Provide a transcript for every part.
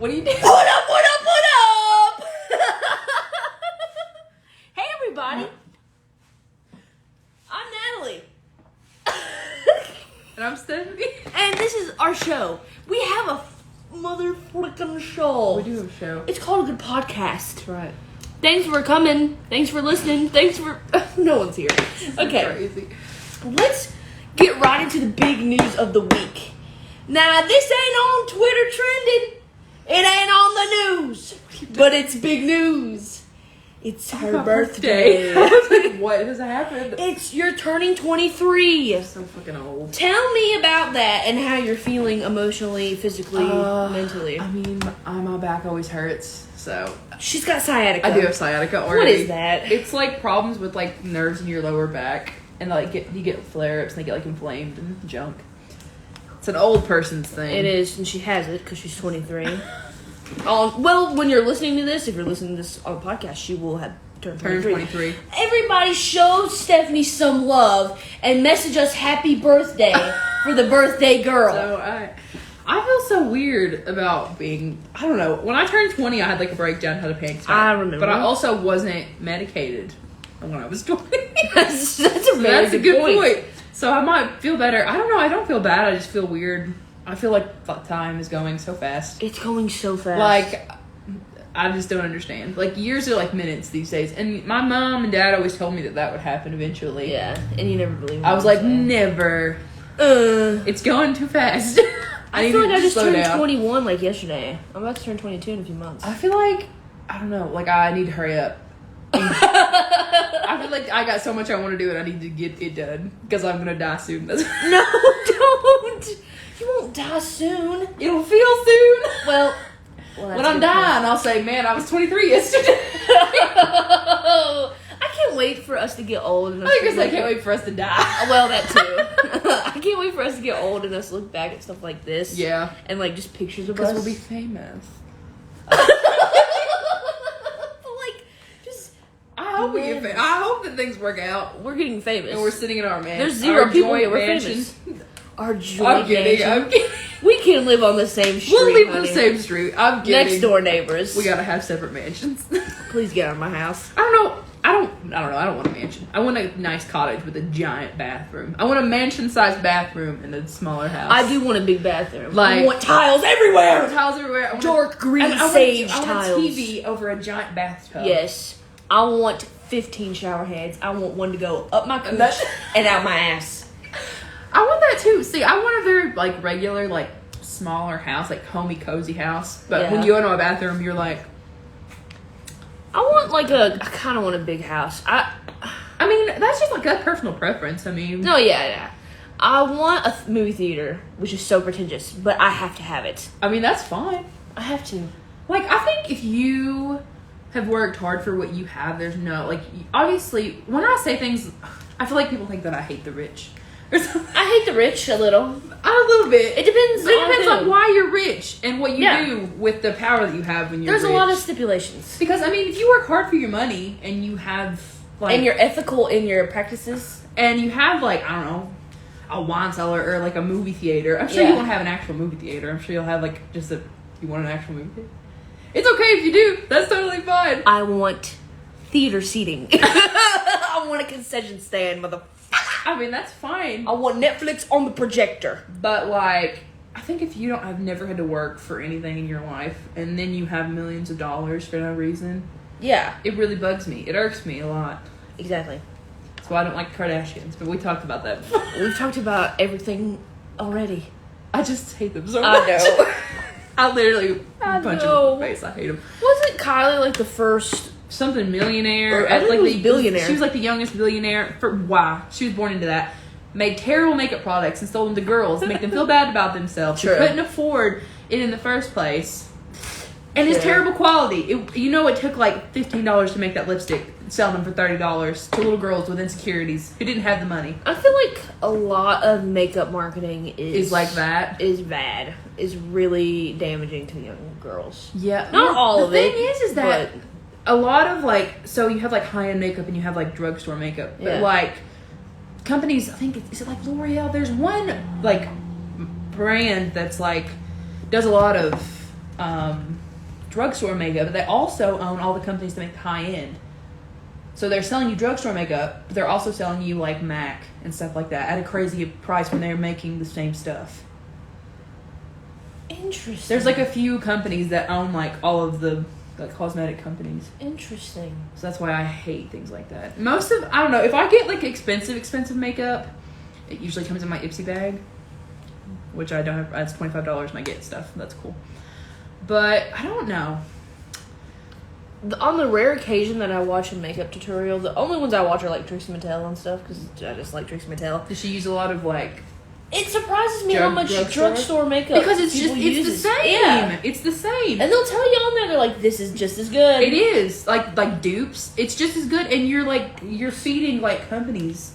What do you do? What up, what up, what up? Hey, everybody. I'm Natalie. And I'm Stephanie. And this is our show. We have a mother-flickin' show. We do have a show. It's called A Good Podcast. That's right. Thanks for coming. Thanks for listening. Thanks for... No one's here. Okay. Crazy. Let's get right into the big news of the week. Now, this ain't on Twitter trending. It ain't on the news. But it's big news. It's her birthday. I was like, what has happened? You're turning 23. I'm so fucking old. Tell me about that and how you're feeling emotionally, physically, mentally. I mean, my back always hurts, so... She's got sciatica. I do have sciatica already. What is that? It's like problems with like nerves in your lower back, and like you get flare-ups and they get like inflamed and junk. It's an old person's thing. It is, and she has it because she's 23. Well, when you're listening to this, if you're listening to this on a podcast, she will have turned 23. Everybody show Stephanie some love and message us happy birthday for the birthday girl. So I feel so weird about being, I don't know, when I turned 20, I had like a breakdown, had a panic attack. I remember. But I also wasn't medicated when I was 20. That's a good point. So I might feel better. I don't know, I don't feel bad, I just feel weird. I feel like time is going so fast. It's going so fast. Like, I just don't understand. Like, years are like minutes these days. And my mom and dad always told me that would happen eventually. Yeah, and you never believed me. I was like, never. It's going too fast. I feel like I just turned 21 like yesterday. I'm about to turn 22 in a few months. I feel like, I don't know, like I need to hurry up. I feel like I got so much I want to do and I need to get it done because I'm going to die soon. No, don't. You won't die soon. It'll feel soon. Well when I'm dying, I'll say, man, I was 23 yesterday. I can't wait for us to get old. And I guess I can't wait for us to die. Well, that too. I can't wait for us to get old and us look back at stuff like this. Yeah. And like just pictures of us. Because we'll be famous. I hope we get famous. I hope that things work out. We're getting famous. And we're sitting in our mansion. There's zero people here. We're famous. Our joint I'm kidding. We can live on the same street. We'll live on the same street. I'm kidding. Next door neighbors. We gotta have separate mansions. Please get out of my house. I don't know. I don't know. I don't want a mansion. I want a nice cottage with a giant bathroom. I want a mansion-sized bathroom in a smaller house. I do want a big bathroom. Like, I want tiles everywhere. I want tiles everywhere. I want dark green sage tiles. I want a TV over a giant bathtub. Yes. I want 15 shower heads. I want one to go up my cooch and out my ass. I want that too. See, I want a very like regular, like smaller house, like homey, cozy house. But when you go into a bathroom, you're like, I kind of want a big house. I mean, that's just like a personal preference. I mean, no, yeah. I want a movie theater, which is so pretentious, but I have to have it. I mean, that's fine. I have to. Like, I think if you have worked hard for what you have, there's no, like, obviously, when I say things, I feel like people think that I hate the rich. I hate the rich a little. A little bit. It depends on why you're rich and what you do with the power that you have when you're rich. There's a lot of stipulations. Because, I mean, if you work hard for your money and you have, like... And you're ethical in your practices. And you have, like, I don't know, a wine cellar or, like, a movie theater. I'm sure you won't have an actual movie theater. I'm sure you'll have, like, just you want an actual movie theater? It's okay if you do. That's totally fine. I want theater seating. I want a concession stand, motherfucker. I mean, that's fine. I want Netflix on the projector. But, like, I think if you have never had to work for anything in your life, and then you have millions of dollars for no reason, it really bugs me. It irks me a lot. Exactly. That's why I don't like Kardashians, but we talked about that before. We've talked about everything already. I just hate them so much. I know. I literally punch them in the face. I hate them. Wasn't Kylie like the first something millionaire? I think it was billionaire. She was like the youngest billionaire. Why? She was born into that. Made terrible makeup products and sold them to girls to make them feel bad about themselves. She couldn't afford it in the first place. And it's terrible quality. It took like $15 to make that lipstick, sell them for $30 to little girls with insecurities who didn't have the money. I feel like a lot of makeup marketing is like that. Is bad. Is really damaging to young girls. Yeah. Not all of it. The thing is that a lot of like, so you have like high-end makeup and you have like drugstore makeup. But like companies, I think, is it like L'Oreal? There's one like brand that's like, does a lot of drugstore makeup, but they also own all the companies that make the high end. So they're selling you drugstore makeup, but they're also selling you like MAC and stuff like that at a crazy price when they're making the same stuff. Interesting. There's like a few companies that own like all of the like cosmetic companies. Interesting. So that's why I hate things like that. I don't know, if I get like expensive makeup, it usually comes in my Ipsy bag, which I don't have. It's $25 and I get stuff. That's cool. But I don't know. On the rare occasion that I watch a makeup tutorial, the only ones I watch are like Trixie Mattel and stuff, because I just like Trixie Mattel. Does she use a lot of like... It surprises me how much drugstore makeup because it's the same. Yeah. It's the same. And they'll tell you on there, they're like, this is just as good. It is. Like dupes. It's just as good. And you're feeding like companies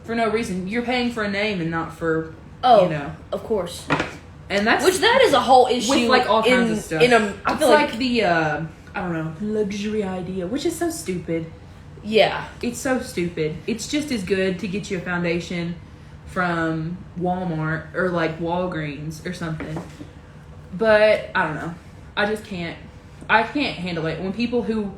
for no reason. You're paying for a name and not for, you know. Of course. And that's... Which that is a whole issue. With like all kinds of stuff. I feel like the, I don't know, luxury idea, which is so stupid. Yeah. It's so stupid. It's just as good to get you a foundation from Walmart or like Walgreens or something. But I don't know. I can't handle it when people who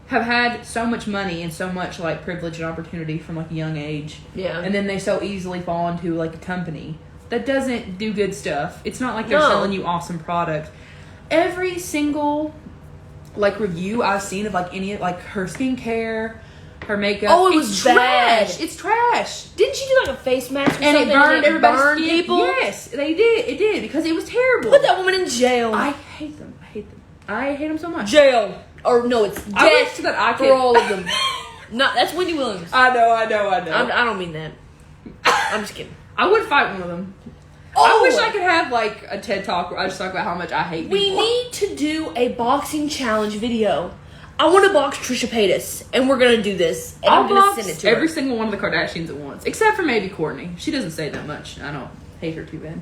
have had so much money and so much like privilege and opportunity from like a young age, and then they so easily fall into like a company that doesn't do good stuff. It's not like they're selling you awesome product. Every single like review I've seen of like any like her skincare, her makeup. Oh, it was bad. It's trash. Didn't she do like a face mask or and something? It burned everybody's skin? People? Yes, they did. It did because it was terrible. Put that woman in jail. I hate them. I hate them so much. Jail. Or no, it's death for all of them. No, that's Wendy Williams. I know. I don't mean that. I'm just kidding. I would fight one of them. I wish I could have like a TED Talk where I just talk about how much I hate people. We need to do a boxing challenge video. I want to box Trisha Paytas, and we're gonna do this. And I'm gonna send it to her. Every single one of the Kardashians at once, except for maybe Kourtney. She doesn't say that much. I don't hate her too bad.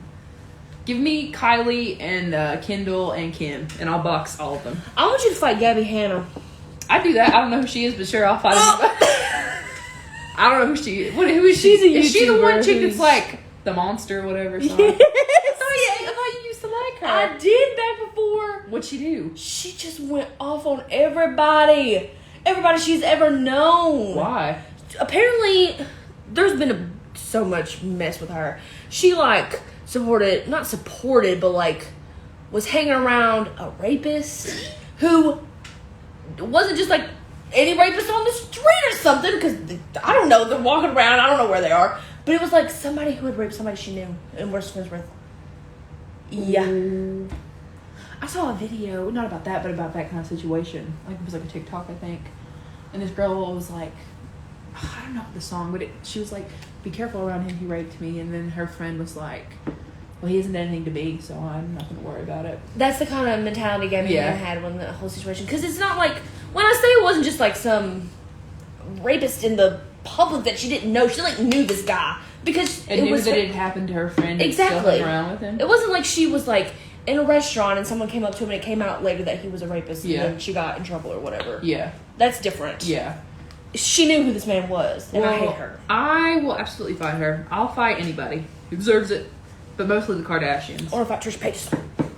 Give me Kylie and Kendall and Kim, and I'll box all of them. I want you to fight Gabby Hanna. I'd do that. I don't know who she is, but sure, I'll fight her. I don't know who she is. Who is she? Is she the one chick that's like the monster or whatever? Yes. I thought you used to like her. I did back before. What'd she do? She just went off on everybody. Everybody she's ever known. Why? Apparently, there's been so much mess with her. She like not supported, but like was hanging around a rapist who wasn't just like any rapist on the street or something, because I don't know, they're walking around, I don't know where they are, but it was like somebody who had raped somebody she knew in West Smithsworth. Yeah. I saw a video, not about that, but about that kind of situation. Like, it was like a TikTok, I think. And this girl was like, I don't know the song, but she was like, be careful around him, he raped me. And then her friend was like, well, he hasn't done anything to me, so I'm not going to worry about it. That's the kind of mentality Gabby Hanna had when the whole situation, because it's not like, when I say it wasn't just like some rapist in the public that she didn't know, she like knew this guy. Because it knew that it happened to her friend. Exactly. Still hung around with him. It wasn't like she was like in a restaurant and someone came up to him and it came out later that he was a rapist and then she got in trouble or whatever. Yeah. That's different. Yeah. She knew who this man was, and I hate her. I will absolutely fight her. I'll fight anybody who deserves it, but mostly the Kardashians. Or fight Trisha Paytas.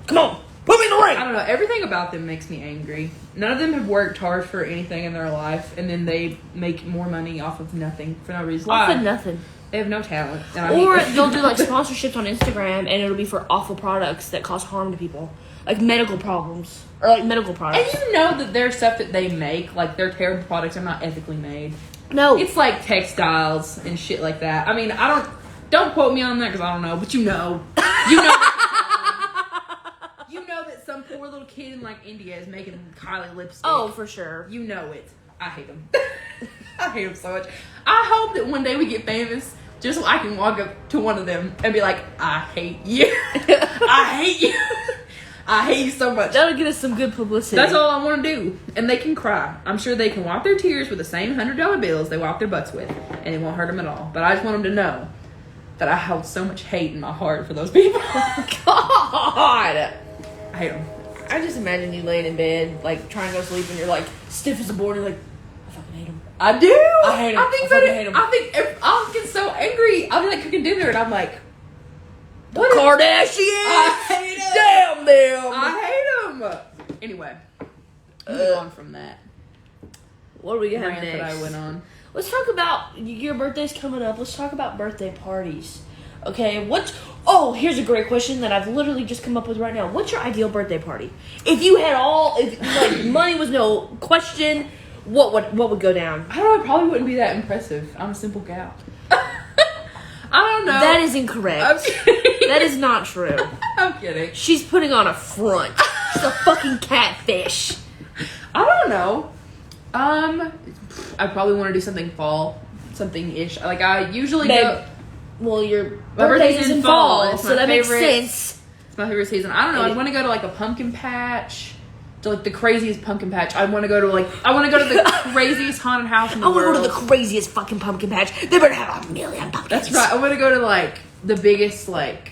Come on, put me in the ring! I don't know. Everything about them makes me angry. None of them have worked hard for anything in their life, and then they make more money off of nothing for no reason. Off of nothing. They have no talent. Or they'll do like sponsorships on Instagram, and it'll be for awful products that cause harm to people. Like medical problems. Or like medical products. And you know that their stuff that they make, like their terrible products, are not ethically made. No. It's like textiles and shit like that. I mean, don't quote me on that because I don't know, but you know. You know that some poor little kid in like India is making Kylie lipstick. Oh, for sure. You know it. I hate them. I hate them so much. I hope that one day we get famous just so I can walk up to one of them and be like, I hate you. I hate you. I hate you so much. That'll get us some good publicity. That's all I want to do. And they can cry. I'm sure they can wipe their tears with the same $100 bills they wipe their butts with. And it won't hurt them at all. But I just want them to know that I hold so much hate in my heart for those people. God. I hate them. I just imagine you laying in bed, like, trying to go to sleep, and you're, like, stiff as a board, and you're like, I fucking hate him. I do. I hate him. I fucking hate him. I think if I'll get so angry, I'll be, like, cooking dinner, and I'm like, Kardashians! I hate them. Damn them! I hate them. Anyway, moving on from that. What are we gonna have Rant next? that I went on. Let's talk about your birthday's coming up. Let's talk about birthday parties. Okay, here's a great question that I've literally just come up with right now. What's your ideal birthday party? If you had money was no question, what would go down? I don't know, it probably wouldn't be that impressive. I'm a simple gal. I don't know. That is incorrect. I'm kidding. That is not true. I'm kidding. She's putting on a front. She's a fucking catfish. I don't know. I probably want to do something fall. Something-ish. Like, I usually go... Well, your My birthday's in fall, It's so my that makes favorite- sense. It's my favorite season. I don't know. I want to go to, like, a pumpkin patch. To, like, the craziest pumpkin patch. I want to go to the craziest haunted house in the world. I want to go to the craziest fucking pumpkin patch. They better have 1 million pumpkins. That's right. I want to go to, like, the biggest, like...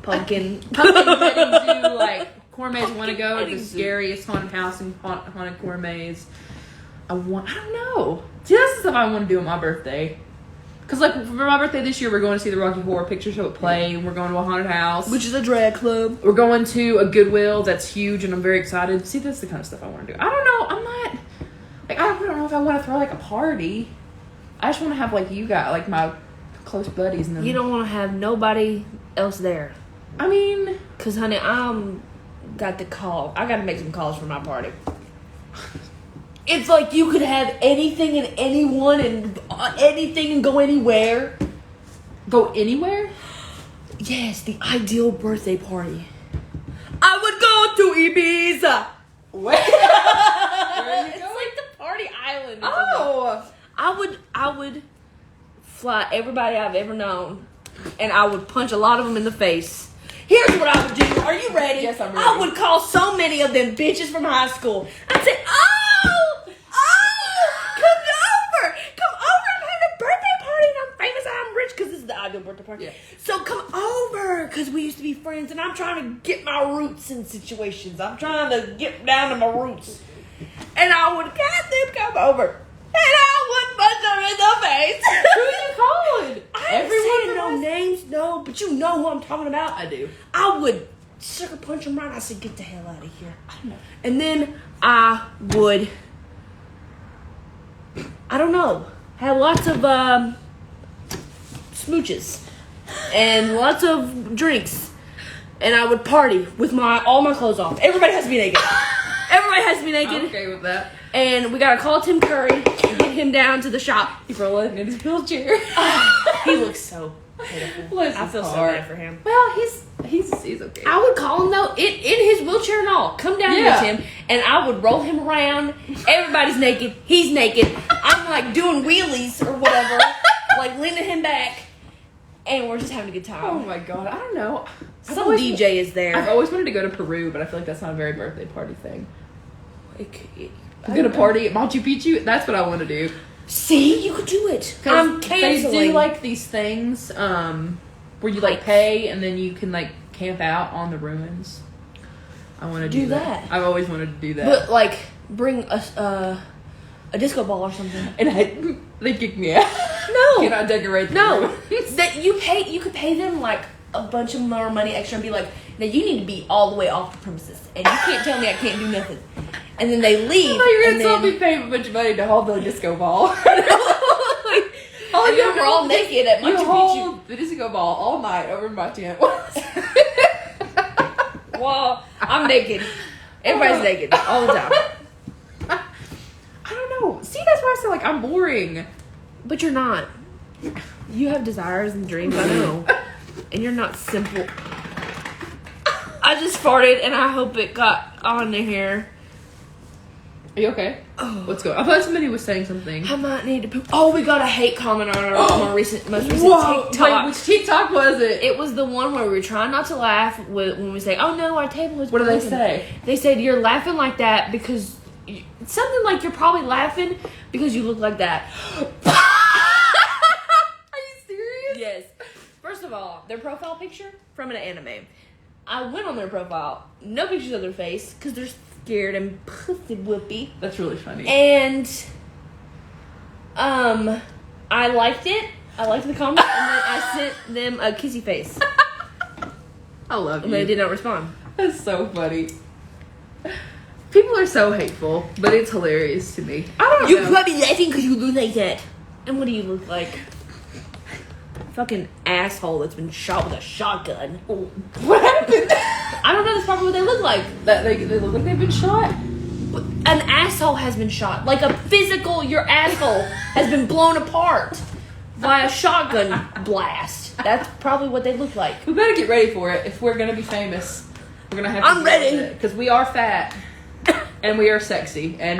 Pumpkin petting zoo, like, Gourmets want to go to the petting zoo. scariest haunted house and haunted gourmets. I don't know. See, that's the stuff I want to do on my birthday. Because, like, for my birthday this year, we're going to see the Rocky Horror Picture Show at Play, and we're going to a haunted house. which is a drag club. We're going to a Goodwill that's huge, and I'm very excited. See, that's the kind of stuff I want to do. I don't know. I'm not... Like, I don't know if I want to throw, like, a party. I just want to have, like, you guys, like, my close buddies. And then, You don't want to have nobody else there. I mean... Because, honey, got the call. I got to make some calls for my party. It's like you could have anything and anyone and anything and go anywhere. Go anywhere? Yes, the ideal birthday party. I would go to Ibiza. Where? Where are you It's going? like the party island. Oh! I would fly everybody I've ever known, and I would punch a lot of them in the face. Here's what I would do. Are you ready? Yes, I'm ready. I would call so many of them bitches from high school. I'd say, come over. I'm having a birthday party, and I'm famous and I'm rich because this is the ideal birthday party. Yeah. So come over because we used to be friends, and I'm trying to get my roots in situations. I'm trying to get down to my roots. And I would have them come over, and I would punch them in the face. Who are you calling? I ain't saying no names, no, but you know who I'm talking about. I do. I would sucker punch them right. I said, get the hell out of here. I don't know. And then I would, I don't know, have lots of smooches and lots of drinks, and I would party with all my clothes off. Everybody has to be naked. Everybody has to be naked. I'm okay with that. And we gotta call Tim Curry and get him down to the shop. He's rolling in his wheelchair. He looks so pitiful. Bless I his feel so heart. bad for him. Well, he's okay. I would call him though, in his wheelchair and all. Come down Yeah. with him, and I would roll him around. Everybody's naked. He's naked. I'm like doing wheelies or whatever, like leaning him back, and we're just having a good time. Oh my god, I don't know. Some DJ is there. I've always wanted to go to Peru, but I feel like that's not a very birthday party thing. I'm Gonna party at Machu Picchu? That's what I want to do. See, you could do it. I'm canceling. They do like these things where you like pay and then you can like camp out on the ruins. I want to do that. I've always wanted to do that. But like bring a disco ball or something. And they kick me out. No. Can I decorate the No. ruins? That you could pay them like a bunch of more money extra and be like, now you need to be all the way off the premises and you can't tell me I can't do nothing. And then they leave. I thought you were and gonna tell then me pay a bunch of money to hold the disco ball. and then we're all naked at You Machu Picchu. hold the disco ball all night over my tent. Well, I'm naked. Everybody's naked all the time. I don't know. See, that's why I say like I'm boring. But you're not. You have desires and dreams, I know. And you're not simple. I just farted and I hope it got on the hair. Are you okay? Oh. Let's go. I thought somebody was saying something. I might need to poop. Oh, we got a hate comment on our most recent Whoa! TikTok. Wait, which TikTok was it? It was the one where we were trying not to laugh when we say, "Oh no, our table is." What do they broken." say? They said you're laughing like that because something like you're probably laughing because you look like that. Are you serious? Yes. First of all, their profile picture from an anime. I went on their profile, no pictures of their face because they're scared and pussy whoopy. That's really funny. And I liked it. I liked the comment, and then I sent them a kissy face. I love you. And they did not respond. That's so funny. People are so hateful, but it's hilarious to me. I don't know. You're probably laughing because you look like that. And what do you look like? Fucking asshole that's been shot with a shotgun. What happened? I don't know. That's probably what they look like. That they look like they've been shot. An asshole has been shot. Like a physical, your asshole has been blown apart by a shotgun blast. That's probably what they look like. We better get ready for it if we're gonna be famous. We're gonna have to. I'm ready because we are fat and we are sexy and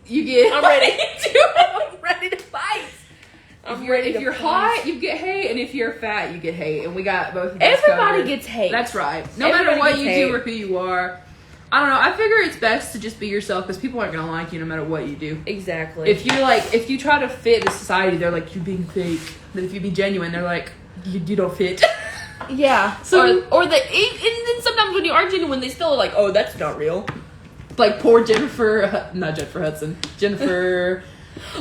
you get. I'm ready. I'm ready to fight. If you're hot, you get hate, and if you're fat, you get hate, and we got both of those Everybody covered. gets hate. That's right. No matter what you do or who you are. I don't know. I figure it's best to just be yourself because people aren't gonna like you no matter what you do. Exactly. If you try to fit the society, they're like, you're being fake. But if you be genuine, they're like, you don't fit. Yeah. So and then sometimes when you are genuine, they still are like, oh, that's not real. Like poor Jennifer, not Jennifer Hudson, Jennifer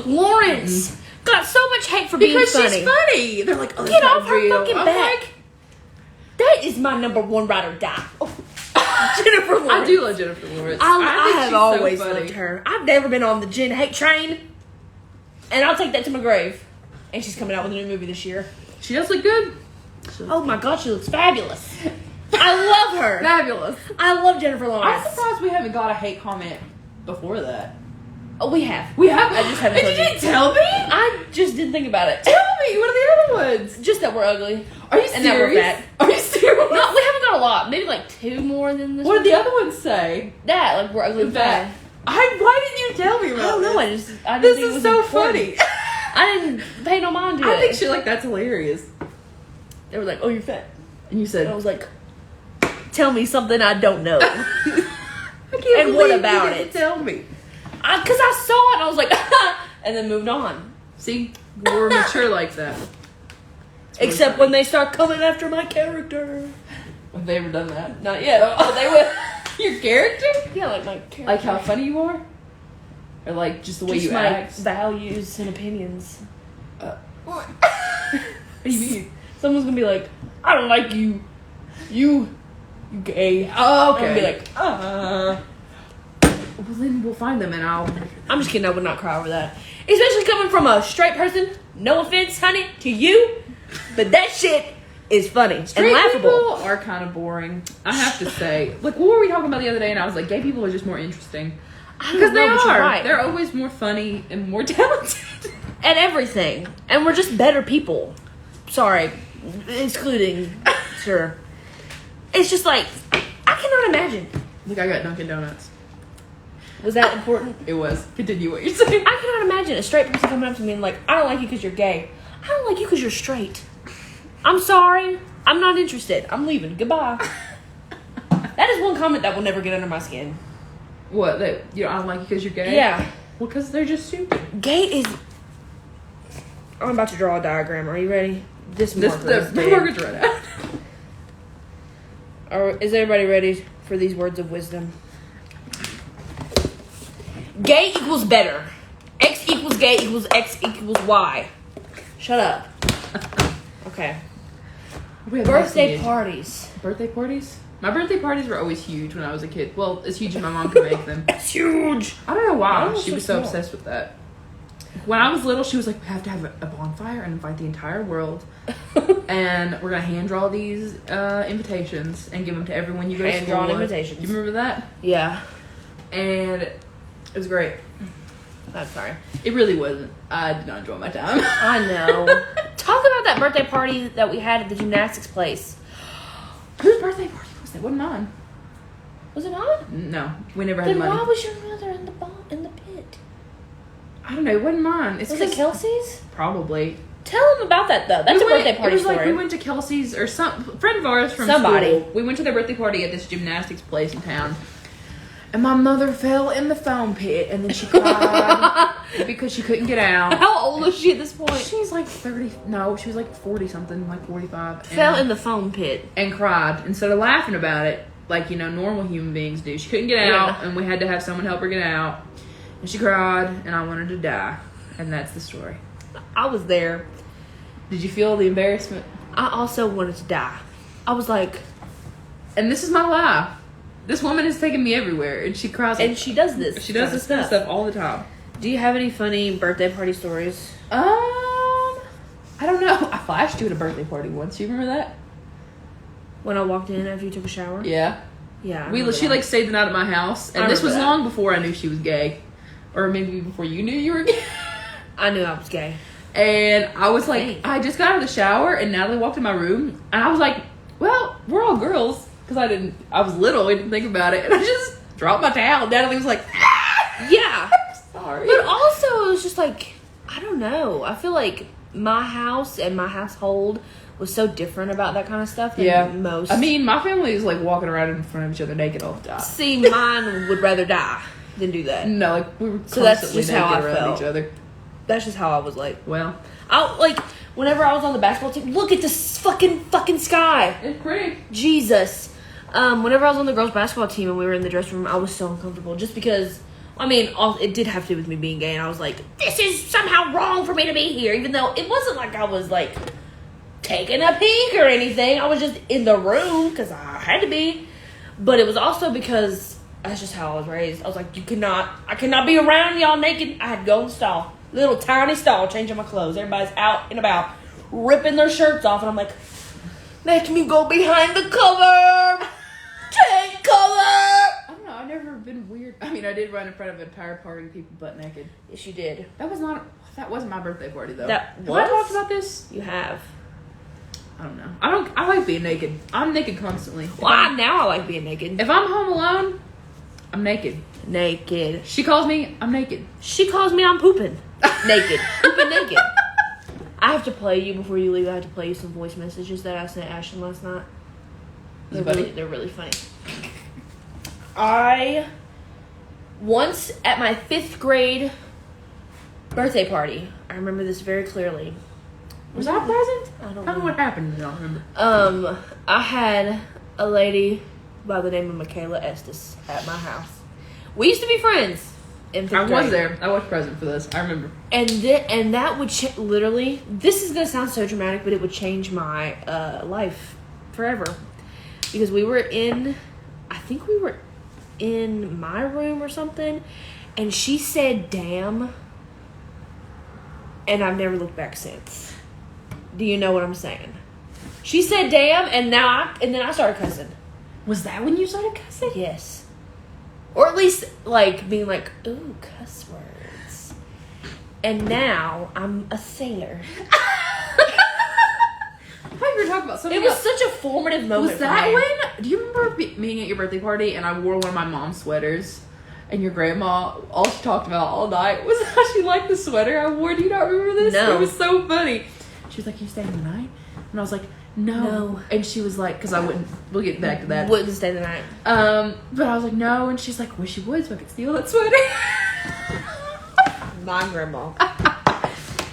Lawrence got so much hate for being funny. Because she's funny. They're like, oh, get off her real. fucking back. That is my number one ride or die. Jennifer Lawrence. I do love Jennifer Lawrence. I have she's always so loved her. I've never been on the Jen hate train, and I'll take that to my grave. And she's coming out with a new movie this year. She does look good. Oh my god, she looks fabulous. I love her. Fabulous. I love Jennifer Lawrence. I'm surprised we haven't got a hate comment before that. Oh, we have. We have. I just haven't And told you didn't tell me? I just didn't think about it. Tell me. What are the other ones? Just that we're ugly. Are you serious? And that we're fat. Are you serious? No, we haven't got a lot. Maybe like 2 more than this. What one. did the other ones say? That, like we're ugly and fat. Why didn't you tell me about I don't know. this? I didn't This think it is was so important. funny. I didn't pay no mind to it. I think shit like that's hilarious. They were like, "Oh, you're fat," And you said, and I was like, "Tell me something I don't know." I can't And what believe about you didn't it? Tell me. Because I saw it, and I was like, and then moved on. See, we're mature like that. Except when they start coming after my character. Have they ever done that? Not yet. Oh, they will. Your character? Yeah, like my character. Like how funny you are? Or like just the way just you my act? values and opinions. What do you mean? Someone's gonna be like, I don't like you. You gay. Oh, okay. I'm gonna be like, well then we'll find them and I'm just kidding, I would not cry over that. Especially coming from a straight person. No offense, honey, to you. But that shit is funny Straight and laughable. people are kind of boring, I have to say. Like, what were we talking about the other day? And I was like, gay people are just more interesting. Because they are. Right. They're always more funny and more talented. And everything. And we're just better people. Sorry. Excluding. Sure. It's just like, I cannot imagine. Look, I got Dunkin' Donuts. Was that important? It was. Continue what you're saying. I cannot imagine a straight person coming up to me and like, I don't like you because you're gay. I don't like you because you're straight. I'm sorry. I'm not interested. I'm leaving. Goodbye. That is one comment that will never get under my skin. What? That I don't like you because you're gay? Yeah. Well, because they're just stupid. Gay is... I'm about to draw a diagram. Are you ready? This marker is The dead. marker's right out. Is everybody ready for these words of wisdom? Gay equals better. X equals gay equals X equals Y. Shut up. Okay. Birthday parties. Birthday parties? My birthday parties were always huge when I was a kid. Well, as huge as my mom could make them. It's huge. I don't know why Mine was she was so so small. obsessed with that. When I was little, she was like, we have to have a bonfire and invite the entire world. And we're going to hand draw these invitations and give them to everyone you go to school Hand-drawn with. invitations. Do you remember that? Yeah. And it was great. I'm sorry. It really wasn't. I did not enjoy my time. I know. Talk about that birthday party that we had at the gymnastics place. Whose birthday party was that? Wasn't mine. Was it not? No, we never had Then money. why was your mother in the pit? I don't know. It wasn't mine. It's Was it Kelsey's? Probably. Tell them about that though. That's a birthday party It was story. like we went to Kelsey's or some friend of ours from Somebody. school. We went to their birthday party at this gymnastics place in town. And my mother fell in the foam pit and then she cried because she couldn't get out. How old is she at this point? She's like 30. No, she was like 40 something, like 45. Fell in the foam pit. And cried instead of laughing about it like, normal human beings do. She couldn't get out and we had to have someone help her get out. And she cried and I wanted to die. And that's the story. I was there. Did you feel the embarrassment? I also wanted to die. I was like... And this is my life. This woman has taken me everywhere, and she cries. And she does this. She does this kind of stuff all the time. Do you have any funny birthday party stories? I don't know. I flashed you at a birthday party once. You remember that? When I walked in after you took a shower? Yeah. Yeah. She like stayed the night at my house, and this was long before I knew she was gay, or maybe before you knew you were gay. I knew I was gay. And I was like, I just got out of the shower, and Natalie walked in my room, and I was like, well, we're all girls. Because I was little, I didn't think about it. And I just dropped my towel. Natalie was like, yeah. I'm sorry. But also, it was just like, I don't know. I feel like my house and my household was so different about that kind of stuff than most. I mean, my family is like walking around in front of each other naked all the time. See, mine would rather die than do that. No, like, we were so that's just how I around felt. Each other. That's just how I was like. Well. Whenever I was on the basketball team, look at this fucking sky. It's pretty. Jesus. Whenever I was on the girls' basketball team and we were in the dressing room, I was so uncomfortable. Just because, I mean, it did have to do with me being gay. And I was like, this is somehow wrong for me to be here. Even though it wasn't like I was, like, taking a peek or anything. I was just in the room because I had to be. But it was also because that's just how I was raised. I was like, I cannot be around y'all naked. I had to go in the stall. Little tiny stall, changing my clothes. Everybody's out and about, ripping their shirts off. And I'm like, make me go behind the cover. Take cover! I don't know, I've never been weird. I mean, I did run in front of an entire party of people butt naked. Yes, you did. That wasn't my birthday party, though. Have I talked about this? You have. I don't know. I like being naked. I'm naked constantly. Now I like being naked. If I'm home alone, I'm naked. Naked. She calls me, I'm naked. She calls me, I'm pooping. Naked. Pooping naked. I have to play you before you leave. I have to play you some voice messages that I sent Ashton last night. They're really funny. Once at my 5th grade birthday party, I remember this very clearly. Was I present? I don't know what happened. I don't remember. I had a lady by the name of Michaela Estes at my house. We used to be friends in 5th grade. I was there. I was present for this. I remember. And that would literally. This is gonna sound so dramatic, but it would change my life forever. Because I think we were in my room or something, and she said damn, and I've never looked back since. Do you know what I'm saying? She said damn, and then I started cussing. Was that when you started cussing? Yes. Or at least, like, being like, ooh, cuss words. And now I'm a sailor. I thought you were talking about something. It was such a formative moment. Was that when? Do you remember being at your birthday party and I wore one of my mom's sweaters, and your grandma, all she talked about all night was how she liked the sweater I wore? Do you not remember this? No. It was so funny. She was like, "You staying the night?" And I was like, "No." And she was like, "Because I wouldn't." We'll get back to that. Wouldn't stay the night. But I was like, "No," and she's like, "Wish you would, so I could steal that sweater." My grandma.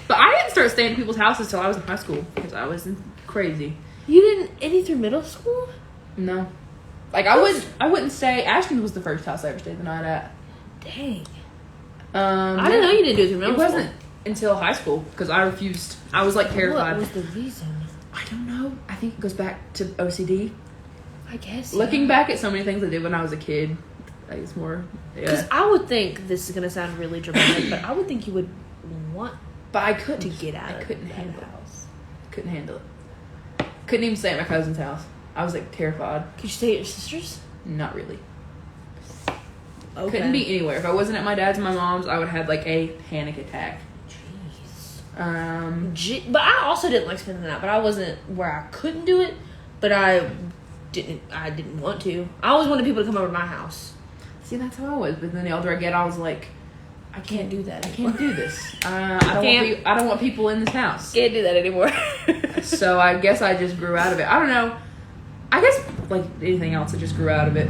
But I didn't start staying at people's houses till I was in high school because I was crazy. You didn't any through middle school? No. Like I wouldn't stay. Ashton was the first house I ever stayed the night at. Dang. I didn't know you didn't do it through middle school. It wasn't until high school because I refused. I was like terrified. What was the reason? I don't know. I think it goes back to OCD. I guess. Looking back at so many things I did when I was a kid, like it's more. Because I would think, this is gonna sound really dramatic, but I would think you would want. But I couldn't. To get out. I couldn't handle it. Couldn't handle it. Couldn't even stay at my cousin's house. I was like terrified. Could you stay at your sister's? Not really. Okay. Couldn't be anywhere. If I wasn't at my dad's and my mom's, I would have like a panic attack. Jeez. But I also didn't like spending the night. But I wasn't where I couldn't do it. But I didn't want to. I always wanted people to come over to my house. See, that's how I was. But then the older I get, I was like, I can't do that. I can't do this. I don't want people in this house. Can't do that anymore. So I guess I just grew out of it. I don't know. I guess like anything else, I just grew out of it.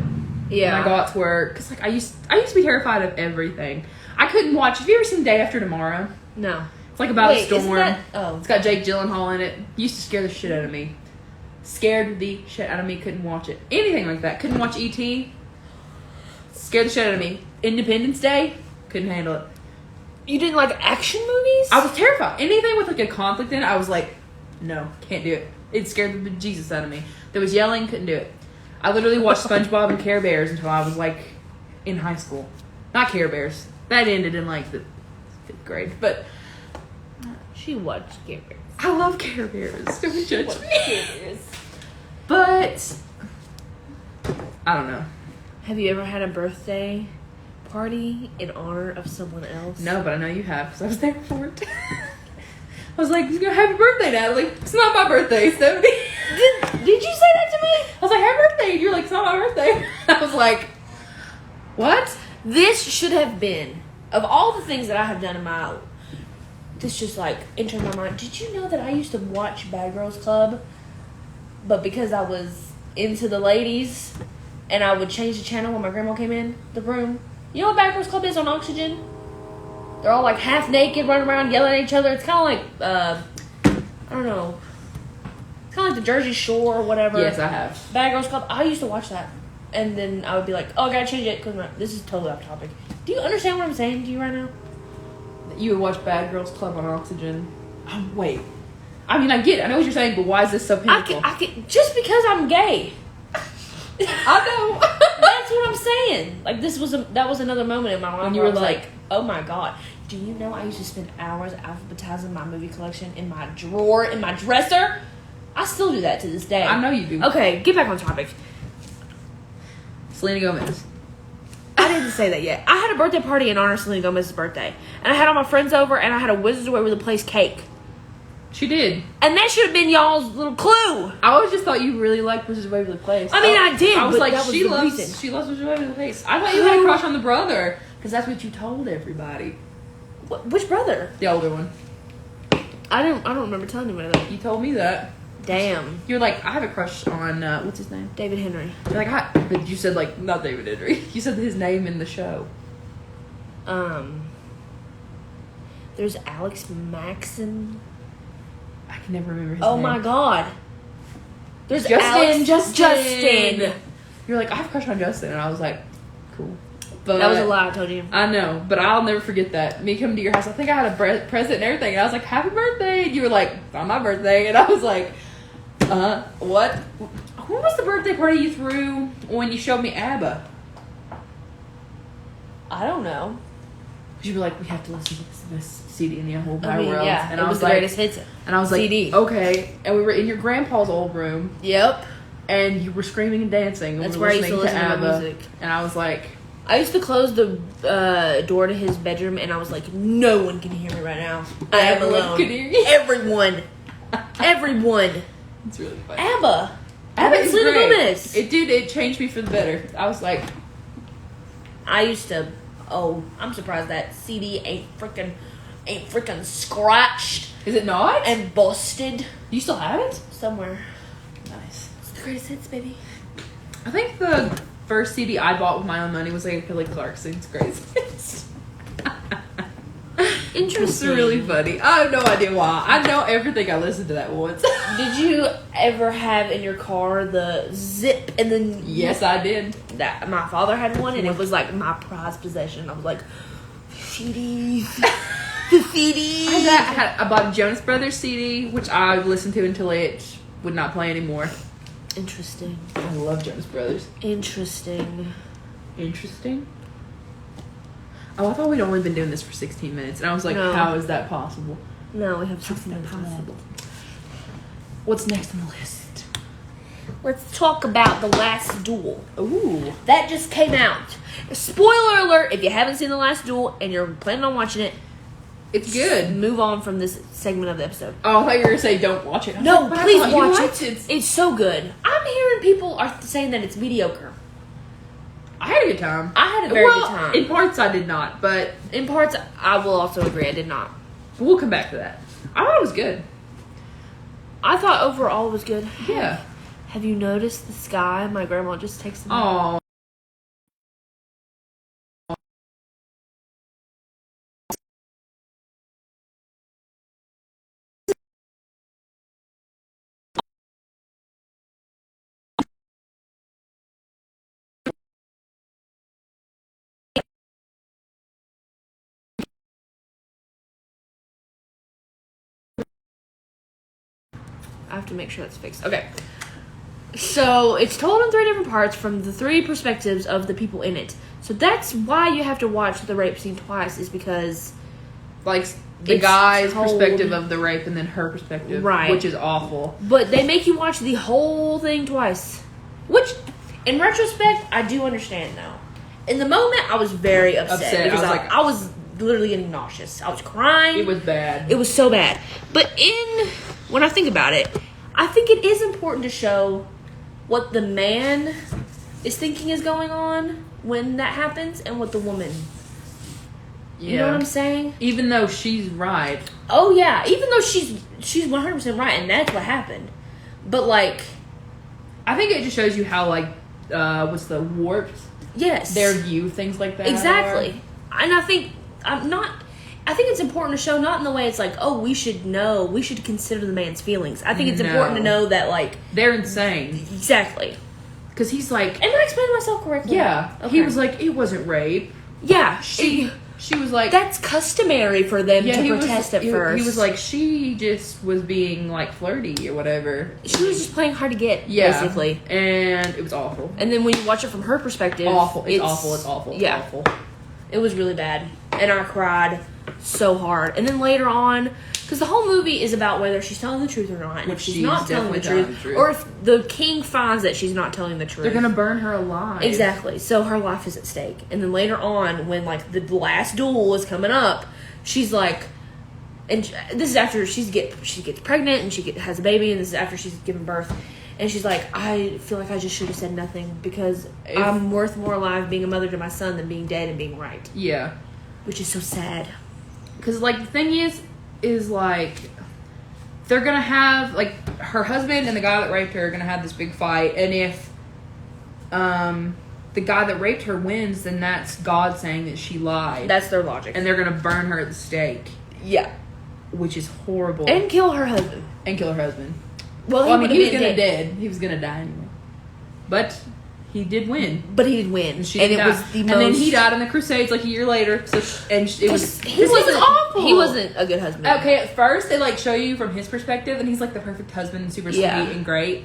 Yeah. When I go out to work, because like I used to be terrified of everything. I couldn't watch. Have you ever seen Day After Tomorrow? No. It's like about a storm. Oh. It's got Jake Gyllenhaal in it. Used to scare the shit out of me. Scared the shit out of me. Couldn't watch it. Anything like that. Couldn't watch E.T. Scared the shit out of me. Independence Day. Couldn't handle it. You didn't like action movies? I was terrified. Anything with like a conflict in it, I was like, no, can't do it. It scared the Jesus out of me. There was yelling, couldn't do it. I literally watched SpongeBob and Care Bears until I was like in high school. Not Care Bears. That ended in like the 5th grade. But she watched Care Bears. I love Care Bears. Don't judge me. But I don't know. Have you ever had a birthday party in honor of someone else? No, but I know you have because I was there for it. I was like, happy birthday, Natalie. It's not my birthday, Stephanie. Did you say that to me? I was like, happy birthday. And you're like, it's not my birthday. I was like, what? This should have been, of all the things that I have done in my, this just like entered my mind. Did you know that I used to watch Bad Girls Club? But because I was into the ladies, and I would change the channel when my grandma came in the room. You know what Bad Girls Club is on Oxygen? They're all like half naked, running around yelling at each other. It's kind of like, I don't know. It's kind of like the Jersey Shore or whatever. Yes, I have. Bad Girls Club. I used to watch that. And then I would be like, oh, I gotta change it because this is totally off topic. Do you understand what I'm saying to you right now? You would watch Bad Girls Club on Oxygen. Oh, wait. I mean, I get it. I know what you're saying, but why is this so painful? I can, just because I'm gay. I know. That's what I'm saying. Like, that was another moment in my life when you where were I was like, oh my god. Do you know I used to spend hours alphabetizing my movie collection in my drawer, in my dresser? I still do that to this day. I know you do. Okay, get back on topic. Selena Gomez. I didn't say that yet. I had a birthday party in honor of Selena Gomez's birthday. And I had all my friends over, and I had a Wizards Away with the Place cake. She did. And that should have been y'all's little clue. I always just thought you really liked Wizards Away with the Place. I mean, I did. I was but like, that was she the loves reason. Wizards Away with the Place. I thought you had a crush on the brother, because that's what you told everybody. Which brother? The older one. I don't remember telling anybody that. You told me that. Damn. You're like, I have a crush on, what's his name? David Henry. You're like, but you said, like, not David Henry. You said his name in the show. There's Alex Maxon. I can never remember his Oh name. my god. There's Justin. You're like, I have a crush on Justin. And I was like, cool. But that was a lie, I told you. I know, but I'll never forget that. Me coming to your house, I think I had a present and everything. And I was like, happy birthday. And you were like, it's on my birthday. And I was like, what? When was the birthday party you threw when you showed me ABBA? I don't know. You were like, we have to listen to this CD in the whole wide world. Yeah, and it I was the like, greatest hits. And I was like, CD. okay. And we were in your grandpa's old room. Yep. And you were screaming and dancing. That's and where I used to listening listen to my ABBA. music. And I was like, I used to close the door to his bedroom, and I was like, no one can hear me right now. I am everyone alone. could hear you. Everyone. Everyone. It's really funny. ABBA. ABBA is Selena great. Gomez. It changed me for the better. I was like, I used to. Oh, I'm surprised that CD ain't freaking scratched. is it not? And busted. You still have it? Somewhere. Nice. It's the greatest hits, baby. I think the first CD I bought with my own money was like Kelly Clarkson's Greatest Hits. Interesting. It's really funny. I have no idea why. I know everything. I listened to that once. Did you ever have in your car the zip and then? Yes, I did. That my father had one, and it was like my prized possession. I was like, CDs, the CDs. I bought a Jonas Brothers CD, which I listened to until it would not play anymore. Interesting. I love Jonas Brothers. Interesting. Oh, I thought we'd only been doing this for 16 minutes, and I was like, No. how is that possible? No, we have How's 16 that minutes left. possible? What's next on the list? Let's talk about The Last Duel. Ooh. That just came out. Spoiler alert, if you haven't seen The Last Duel and you're planning on watching it, It's good. move on from this segment of the episode. Oh, I thought you were going to say don't watch it. I was No, like, but I please thought you watch liked it. It's so good. I'm hearing people are saying that it's mediocre. I had a good time. I had a very good time. In parts, I did not, but In parts, I will also agree, I did not. we'll come back to that. I thought it was good. I thought overall it was good. Yeah. Have you noticed the sky? My grandma just texted me. Oh. I have to make sure that's fixed. Okay. So it's told in 3 different parts from the 3 perspectives of the people in it. So that's why you have to watch the rape scene twice, is because like the guy's perspective of the rape and then her perspective, right? Which is awful. But they make you watch the whole thing twice, which, in retrospect, I do understand now. In the moment, I was very upset because I was literally getting nauseous. I was crying. It was bad. It was so bad. But when I think about it, I think it is important to show what the man is thinking is going on when that happens and what the woman. You know what I'm saying? Even though she's right. Oh yeah, even though she's 100% right, and that's what happened. But like, I think it just shows you how like what's the warped. Yes. Their view, things like that. Exactly. And I think it's important to show, not in the way it's like, oh, we should consider the man's feelings. I think it's important to know that, like, they're insane. Exactly. Because he's like... Am I explaining myself correctly? Yeah. Okay. He was like, it wasn't rape. Yeah. She was like... That's customary for them to protest at first. He was like, she just was being, like, flirty or whatever. She was just playing hard to get, basically. And it was awful. And then when you watch it from her perspective... Awful. It's awful. Yeah. Awful. It was really bad. And I cried so hard. And then later on... Because the whole movie is about whether she's telling the truth or not. And if she's not telling the truth, or if the king finds that she's not telling the truth, they're going to burn her alive. Exactly. So her life is at stake. And then later on, when like the last duel is coming up, she's like, and this is after she gets pregnant and she has a baby, and this is after she's given birth. And she's like, I feel like I just should have said nothing because I'm worth more alive being a mother to my son than being dead and being right. Yeah. Which is so sad. Because like the thing is like they're gonna have like her husband and the guy that raped her are gonna have this big fight, and if the guy that raped her wins, then that's God saying that she lied. That's their logic. And they're gonna burn her at the stake. Yeah. Which is horrible. And kill her husband. Well, I mean, he was gonna dead. He was gonna die anyway. But he did win. And it was the most... And then he died in the Crusades like a year later. He was awful. He wasn't a good husband. Okay, at first they like show you from his perspective, and he's like the perfect husband, and super sweet and great.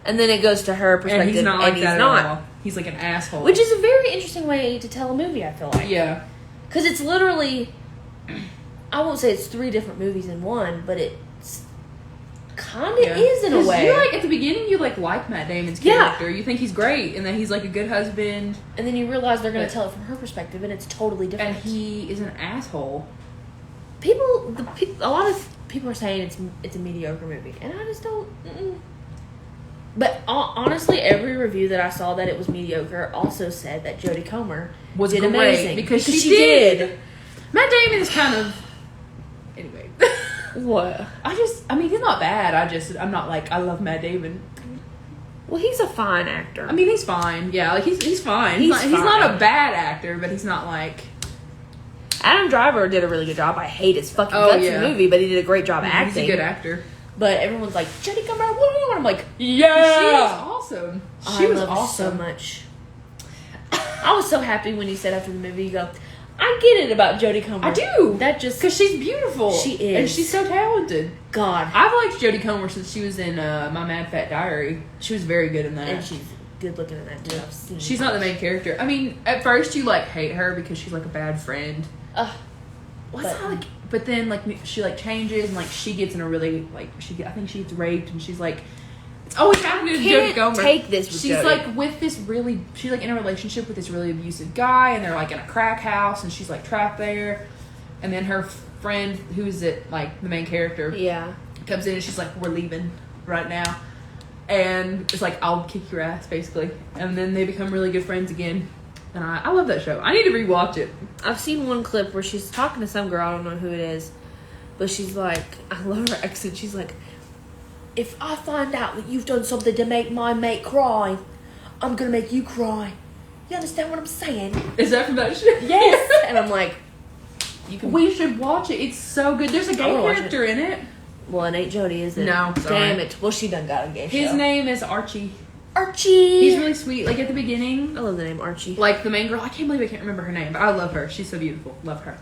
And then it goes to her perspective, and he's not like that at all. He's like an asshole. Which is a very interesting way to tell a movie, I feel like. Yeah. Because it's literally... I won't say it's 3 different movies in one, but it's kind of is in a way. You like at the beginning, you like Matt Damon's character. You think he's great, and that he's like a good husband. And then you realize they're going to tell it from her perspective, and it's totally different. And he is an asshole. A lot of people are saying it's a mediocre movie, and I just don't. But honestly, every review that I saw that it was mediocre also said that Jodie Comer did amazing because she did. Matt Damon is kind of. Anyway. What? I mean, he's not bad. I'm not like, I love Matt Damon. Well, he's a fine actor. I mean, he's fine. Yeah, like, he's fine. He's not a bad actor, but he's not like... Adam Driver did a really good job. I hate his fucking guts in the movie, but he did a great job acting. He's a good actor. But everyone's like, Jodie Comer, whoa! And I'm like, yeah! She was awesome. She was awesome. So much. I was so happy when you said after the movie, you go... I get it about Jodie Comer. I do. That just... Because she's beautiful. She is. And she's so talented. God. I've liked Jodie Comer since she was in My Mad Fat Diary. She was very good in that. And she's good looking in that too. I've seen she's not the main character. I mean, at first you like hate her because she's like a bad friend. But then like she like changes and like she gets in a really like I think she gets raped and she's like... It's always happening to Jodie Comer. Take this with She's Jodie. like with this really... She's like in a relationship with this really abusive guy, and they're like in a crack house, and she's like trapped there. And then her friend, who's like the main character, comes in and she's like, "We're leaving right now," and it's like, "I'll kick your ass," basically. And then they become really good friends again. And I love that show. I need to rewatch it. I've seen one clip where she's talking to some girl. I don't know who it is, but she's like, I love her accent. She's like, if I find out that you've done something to make my mate cry, I'm going to make you cry. You understand what I'm saying? Is that from that shit? Yes. And I'm like, we should watch it. It's so good. There's a gay character in it. Well, it ain't Jodie, is it? No, sorry. Damn it. Well, she done got a gay show. His name is Archie. Archie! He's really sweet. Like, at the beginning... I love the name Archie. Like, the main girl... I can't believe I can't remember her name, but I love her. She's so beautiful. Love her.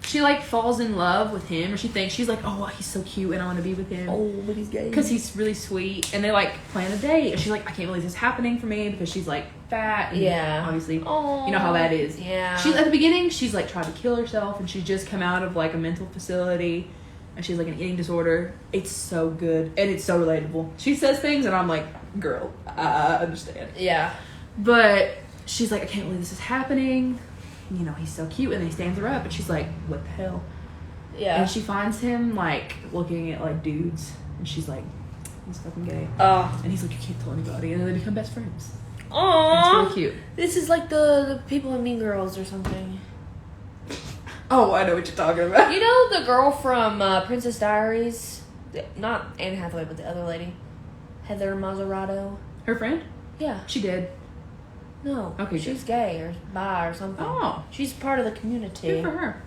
she like falls in love with him, or she thinks she's like, oh, he's so cute and I want to be with him. Oh, but he's gay. Because he's really sweet, and they like plan a date. And she's like, I can't believe this is happening for me because she's like fat. And obviously, you know how that is. Yeah. She's at the beginning. She's like tried to kill herself, and she's just come out of like a mental facility, and she's like an eating disorder. It's so good, and it's so relatable. She says things, and I'm like, girl, I understand. Yeah. But she's like, I can't believe this is happening. You know, he's so cute, and then he stands her up, and she's like, what the hell? Yeah. And she finds him like looking at like dudes, and she's like, he's fucking gay. And he's like, you can't tell anybody, and then they become best friends. Aww. It's really cute. This is like the people in Mean Girls or something. Oh, I know what you're talking about. You know the girl from Princess Diaries? Not Anne Hathaway, but the other lady. Heather Mazzarato. Her friend? Yeah. She did. No. Okay, she's gay or bi or something. Oh. She's part of the community. Good for her.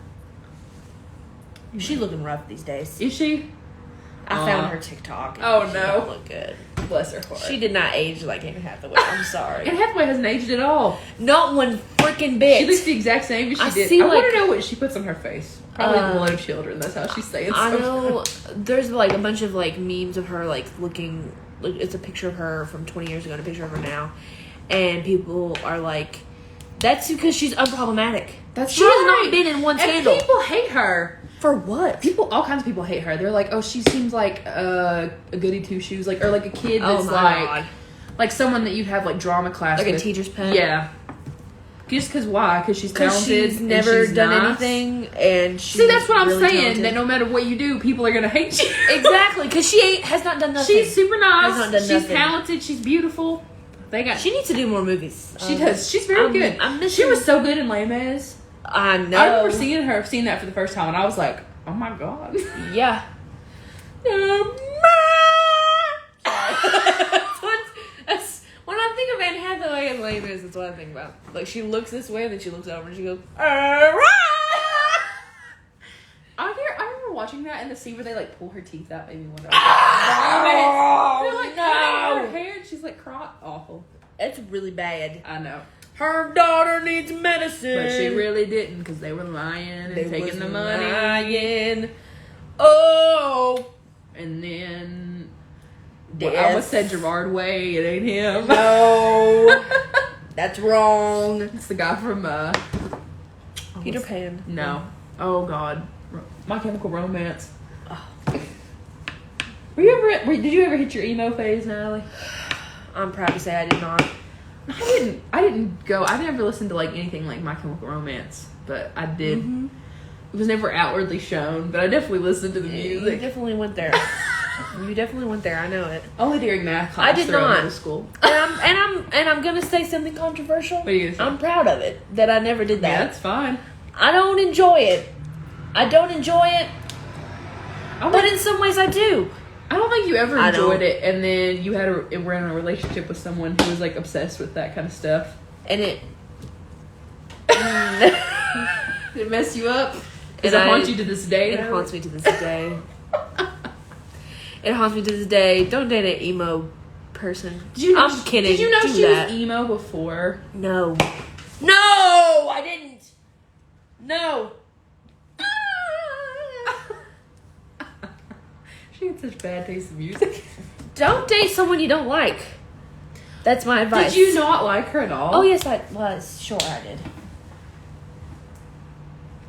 She's looking rough these days. Is she? I found her TikTok. Oh, she no. don't look good. Bless her heart. She did not age like Anne Hathaway. I'm sorry. Anne Hathaway hasn't aged at all. Not one freaking bit. She looks the exact same as she did. See, I like, want to know what she puts on her face. Probably blood of children. That's how she's saying I something. know. There's like a bunch of like memes of her like looking. Like, it's a picture of her from 20 years ago and a picture of her now. And people are like, that's because she's unproblematic. She has not been in one scandal. And people hate her. For what? All kinds of people hate her. They're like, oh, she seems like a goody two shoes, like, or like a kid that's like someone that you'd have like drama class like with. a teacher's pet. Yeah. Just because why? Because she's talented. She's never she's done nice. anything, and See, that's what I'm really saying. talented. That no matter what you do, people are gonna hate you. Exactly, because she has not done nothing. She's super nice. Has not done She's nothing. talented. She's beautiful. She needs to do more movies. She does. She's very good. She was so good in Les Mis. I know. I remember seeing that for the first time, and I was like, oh my god. Yeah. That's when I think of Anne Hathaway and Les Mis, that's what I think about. Like, she looks this way, and then she looks over, and she goes, I remember watching that, and the scene where they like pull her teeth out made me wonder. They're like, no! Her hair, and she's like, awful. It's really bad. I know. Her daughter needs medicine. But she really didn't, because they were lying and taking the money. Lying. Oh. And then I almost said Gerard Way. It ain't him. No. That's wrong. It's the guy from Peter Pan. No. Oh God. My Chemical Romance. Oh. Did you ever hit your emo phase, Natalie? I'm proud to say I did not. I never listened to like anything like My Chemical Romance, but I did. Mm-hmm. It was never outwardly shown, but I definitely listened to the music. You definitely went there. I know it. Only during math class. I did not. Middle school. And I'm gonna say something controversial. What are you gonna say? I'm proud of it that I never did that. Yeah, that's fine. I don't enjoy it. But in some ways I do. I don't think you ever enjoyed it, and then you were in a relationship with someone who was like obsessed with that kind of stuff, and it did it mess you up? Does it haunt you to this day? It haunts me to this day. It haunts me to this day. Don't date an emo person. I'm kidding. Did you know she was emo before? No, I didn't. No. She had such bad taste in music. Don't date someone you don't like. That's my advice. Did you not like her at all? Oh, yes, I was. Sure, I did.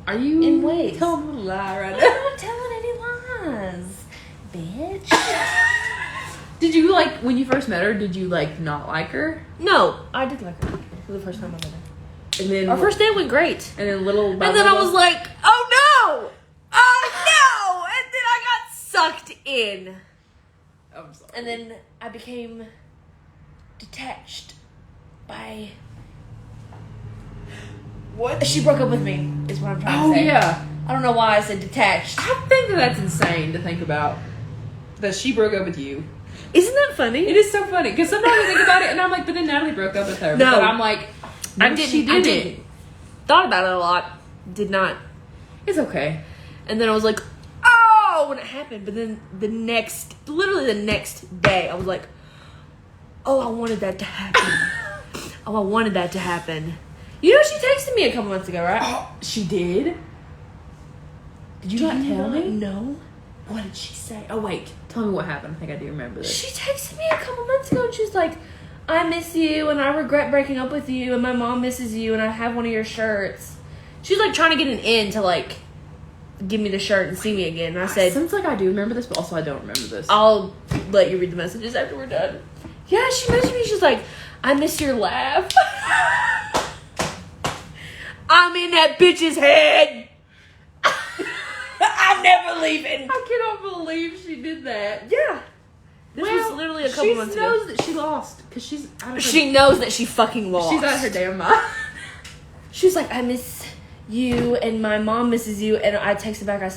Are you in ways? Telling a lie right now? I'm not telling any lies, bitch. Did you like when you first met her? Did you like not like her? No, I did like her for the first time I met her. And then our first date went great. And then little. And then I was like, oh no, and then I got sucked in. I'm sorry. And then I became detached by. What? She broke up with me, is what I'm trying to say. Oh, yeah. I don't know why I said detached. I think that's insane to think about. That she broke up with you. Isn't that funny? It is so funny. Because sometimes I think about it and I'm like, but then Natalie broke up with her. No. But I'm like, she didn't. Thought about it a lot. Did not. It's okay. And then I was like, oh, when it happened. But then literally the next day, I was like, oh, I wanted that to happen. I wanted that to happen. You know, she texted me a couple months ago, right? Oh, she did? Did you not tell me? No. What did she say? Oh, wait. Tell me what happened. I think I do remember this. She texted me a couple months ago and she was like, I miss you and I regret breaking up with you and my mom misses you and I have one of your shirts. She was like trying to get an in to like give me the shirt and see me again. And I said, seems like I do remember this, but also I don't remember this. I'll let you read the messages after we're done. Yeah, she messaged me. She's like, I miss your laugh. I'm in that bitch's head. I'm never leaving. I cannot believe she did that. Yeah. This was literally a couple months ago. She knows that she lost because she's out of her. She knows that she fucking lost. She's out of her damn mind. She was like, I miss you and my mom misses you. And I texted back. I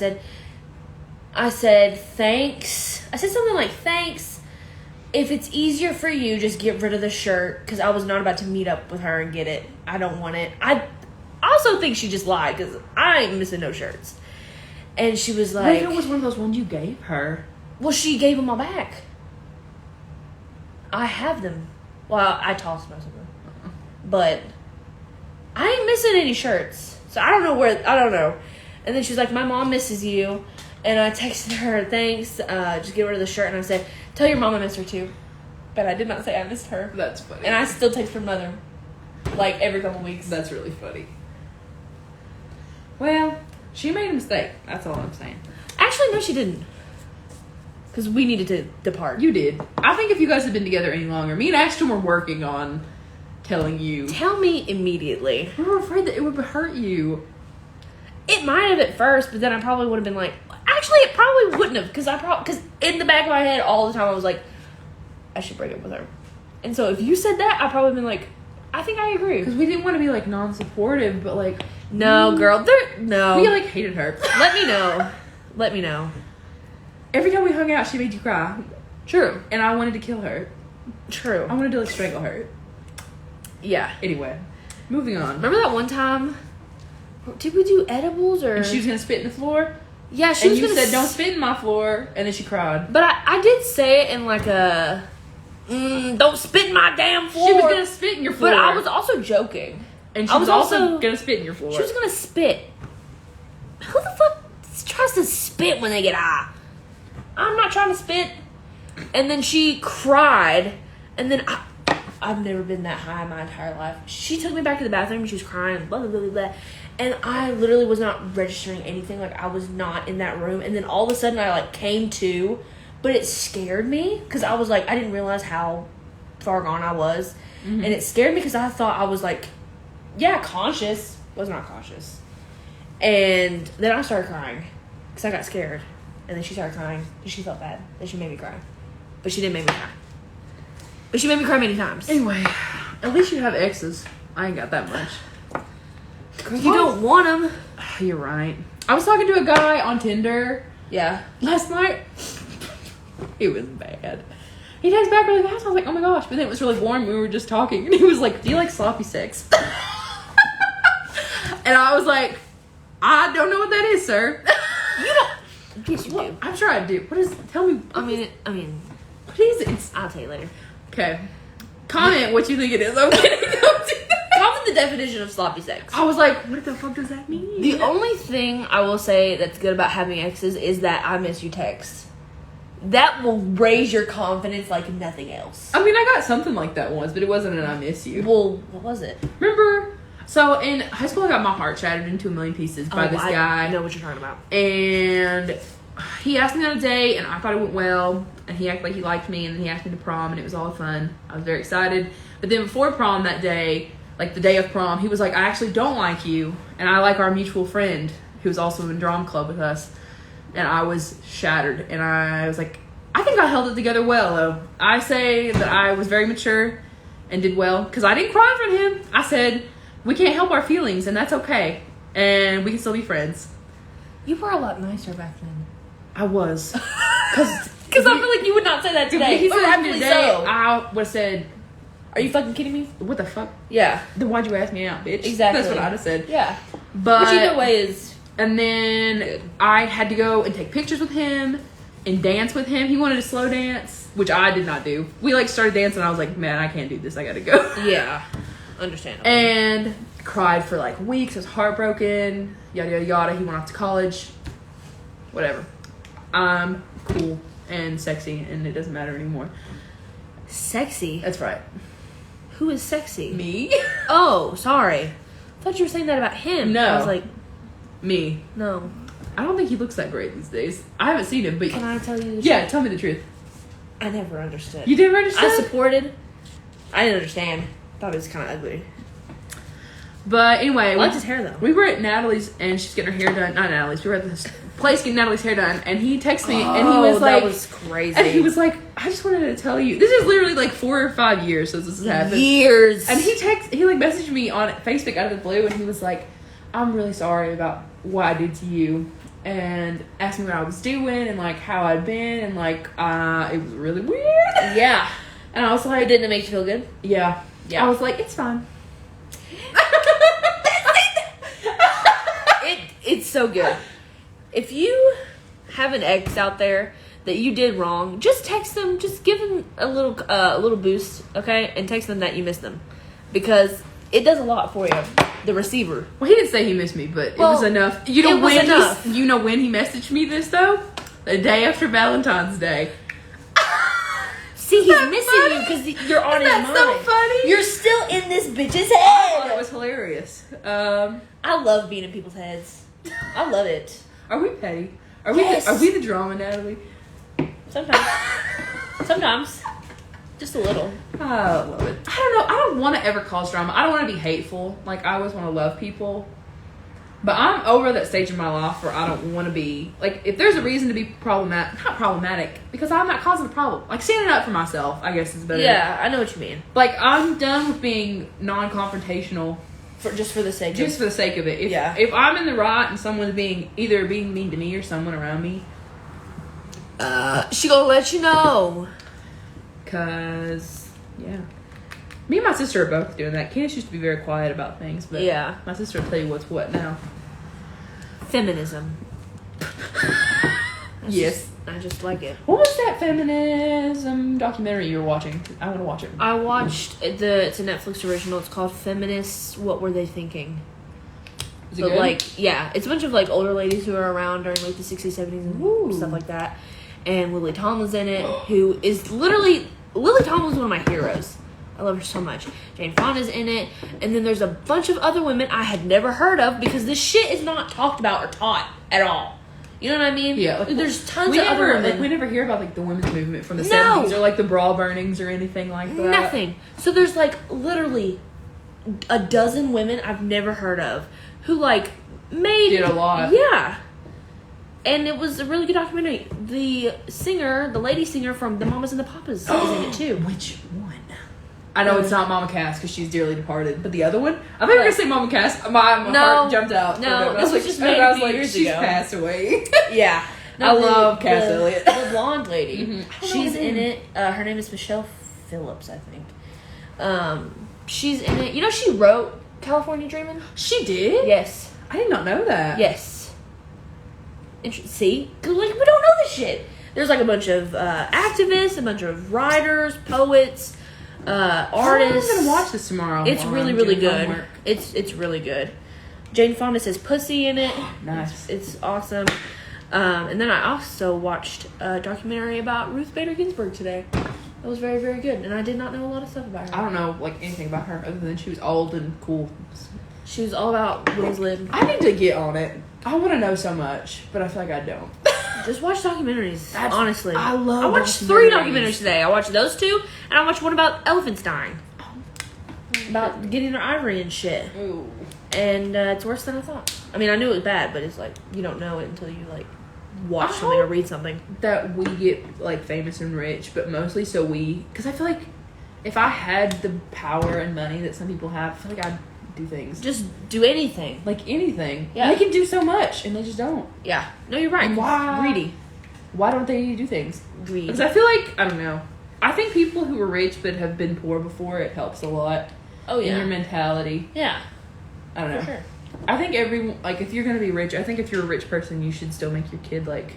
said, thanks. I said something like, thanks. If it's easier for you, just get rid of the shirt. Because I was not about to meet up with her and get it. I don't want it. I also think she just lied because I ain't missing no shirts. And she was like... What if it was one of those ones you gave her? Well, she gave them all back. I have them. Well, I tossed most of them. But I ain't missing any shirts. So I don't know. And then she's like, my mom misses you. And I texted her, thanks, just get rid of the shirt. And I said, tell your mom I miss her too. But I did not say I missed her. That's funny. And I still text her mother. Like, every couple weeks. That's really funny. Well, she made a mistake. That's all I'm saying. Actually, no, she didn't. Because we needed to depart. You did. I think if you guys had been together any longer, me and Ashton were working on telling you. Tell me immediately. We were afraid that it would hurt you. It might have at first, but then I probably would have been like... Actually, it probably wouldn't have. Because in the back of my head all the time, I was like, I should break up with her. And so if you said that, I'd probably been like, I think I agree. Because we didn't want to be like non-supportive, but like... No, girl. No. We like hated her. Let me know. Every time we hung out, she made you cry. True. And I wanted to kill her. True. I wanted to like strangle her. Yeah. Anyway, moving on. Remember that one time? Did we do edibles or? And she was gonna spit in the floor. Yeah, she was. And you said, "Don't spit in my floor," and then she cried. But I did say it in like a, "Don't spit in my damn floor." She was gonna spit in your floor. But I was also joking. And she was also gonna spit in your floor. She was gonna spit. Who the fuck tries to spit when they get high? I'm not trying to spit. And then she cried. And then I've never been that high in my entire life. She took me back to the bathroom and she was crying. Blah, blah, blah, blah. And I literally was not registering anything. Like, I was not in that room. And then all of a sudden I, like, came to. But it scared me. Because I was, like, I didn't realize how far gone I was. Mm-hmm. And it scared me because I thought I was, like, yeah, conscious. Was not conscious. And then I started crying. Because I got scared. And then she started crying. And she felt bad. Then she made me cry. But she didn't make me cry. But she made me cry many times. Anyway, at least you have exes. I ain't got that much. You don't want them. You're right. I was talking to a guy on Tinder. Yeah. Last night. It was bad. He texted back really fast. I was like, oh my gosh. But then it was really warm. We were just talking. And he was like, do you like sloppy sex? And I was like, I don't know what that is, sir. You don't. Yes, you do. I'm sure I do. What is? Tell me. I mean. What is it? I'll tell you later. Okay. Comment what you think it is. I'm kidding. Comment the definition of sloppy sex. I was like, what the fuck does that mean? The only thing I will say that's good about having exes is that I miss you text. That will raise your confidence like nothing else. I mean, I got something like that once, but it wasn't an I miss you. Well, what was it? Remember? So in high school, I got my heart shattered into a million pieces by this guy. I know what you're talking about. And he asked me on a date, and I thought it went well. And he acted like he liked me, and then he asked me to prom, and it was all fun. I was very excited. But then before prom that day, like the day of prom, he was like, I actually don't like you, and I like our mutual friend who was also in drama club with us. And I was shattered, and I was like, I think I held it together well, though. I say that I was very mature and did well, because I didn't cry for him. I said, we can't help our feelings, and that's okay. And we can still be friends. You were a lot nicer back then. I was. Because I feel like you would not say that today. He said that today, so. I would have said, are you fucking kidding me? What the fuck? Yeah. Then why'd you ask me out, bitch? Exactly. That's what I'd have said. Yeah. But which either way is... And then I had to go and take pictures with him and dance with him. He wanted to slow dance, which I did not do. We like started dancing, and I was like, man, I can't do this. I gotta go. Yeah. Understandable. And cried for like weeks. I was heartbroken. Yada, yada, yada. He went off to college. whatever. I'm cool and sexy, and it doesn't matter anymore. Sexy? That's right. Who is sexy? Me? Oh, sorry. I thought you were saying that about him. No. I was like... Me. No. I don't think he looks that great these days. I haven't seen him, but... Can I tell you the truth? Yeah, tell me the truth. I never understood. You didn't understand? I supported. I didn't understand. Thought it was kind of ugly. But anyway... I liked his hair, though. We were at Natalie's, and she's getting her hair done. Not Natalie's. We were at this place getting Natalie's hair done, and he texted me, and he was like... that was crazy. And he was like, I just wanted to tell you... This is literally like 4 or 5 years since this has happened. Years. And he like messaged me on Facebook out of the blue, and he was like, I'm really sorry about what I did to you, and asked me what I was doing, and like how I'd been, and like it was really weird. Yeah. And I was like, Didn't it make you feel good? Yeah. I was like, it's fine. It's so good. If you have an ex out there that you did wrong, just text them. Just give them a little boost, okay? And text them that you miss them, because it does a lot for you. The receiver. Well, he didn't say he missed me, but it was enough. You know when enough. You know when he messaged me this though? The day after Valentine's Day. See, he's missing you because you're on his mind. That's so funny. You're still in this bitch's I head. thought it was hilarious. I love being in people's heads. I love it. Are we petty? Yes. Are we the drama, Natalie? Sometimes. Just a little. I love it. I don't know. I don't want to ever cause drama. I don't want to be hateful. Like, I always want to love people. But I'm over that stage in my life where I don't want to be... Like, if there's a reason to be problematic... Not problematic, because I'm not causing a problem. Like, standing up for myself, I guess, is better. Yeah, I know what you mean. Like, I'm done with being non-confrontational. Just for the sake of it. If I'm in the right and someone's either being mean to me or someone around me... she gonna let you know. Cause, yeah. Me and my sister are both doing that. Candace used to be very quiet about things, but yeah, my sister will tell you what's what now. Feminism. Yes. I just like it. What was that feminism documentary you were watching? I want to watch it. I watched it's a Netflix original. It's called Feminists, What Were They Thinking? Is it good? Like, yeah, it's a bunch of like older ladies who are around during like the 60s, 70s and stuff like that. And Lily Tomlin's in it, who is Lily Tomlin's one of my heroes. I love her so much. Jane Fonda's in it. And then there's a bunch of other women I had never heard of because this shit is not talked about or taught at all. You know what I mean? Yeah. Like, there's tons of other women. Like, we never hear about like the women's movement from the 70s or like the bra burnings or anything like that. Nothing. So there's like literally a dozen women I've never heard of who like did a lot. Yeah. And it was a really good documentary. The lady singer from The Mamas and the Papas is in it too. Which one? I know it's not Mama Cass because she's dearly departed, but the other one? I thought you were going to say Mama Cass. My heart jumped out. No, this was just made a few years she's ago. Passed away. Yeah. No, I love Cass Elliot. The blonde lady. Mm-hmm. She's in it. Her name is Michelle Phillips, I think. She's in it. You know she wrote California Dreamin'? She did? Yes. I did not know that. Yes. See? 'Cause, like, we don't know this shit. There's, like, a bunch of activists, a bunch of writers, poets, artists. I'm gonna watch this tomorrow. It's really, really good. It's really good. Jane Fonda says pussy in it. Nice. It's awesome. And then I also watched a documentary about Ruth Bader Ginsburg today. It was very, very good. And I did not know a lot of stuff about her. I don't know, like, anything about her other than she was old and cool. She was all about women's lib. I need to get on it. I want to know so much, but I feel like I don't. Just watch documentaries. Honestly, I watched 3 documentaries today. I watched those 2, and I watched one about elephants dying, about getting their ivory and shit. Ooh. And it's worse than I thought. I mean, I knew it was bad, but it's like you don't know it until you like watch something or read something. That we get like famous and rich, but mostly because I feel like if I had the power and money that some people have, I feel like I'd do things. Just do anything. Like anything. Yeah. They can do so much, and they just don't. Yeah. No, you're right. Why? Greedy. Why don't they do things? Greed. Because I feel like, I don't know. I think people who are rich but have been poor before, it helps a lot. Oh, yeah. In your mentality. Yeah. I don't know. For sure. I think if you're going to be rich, I think if you're a rich person, you should still make your kid, like,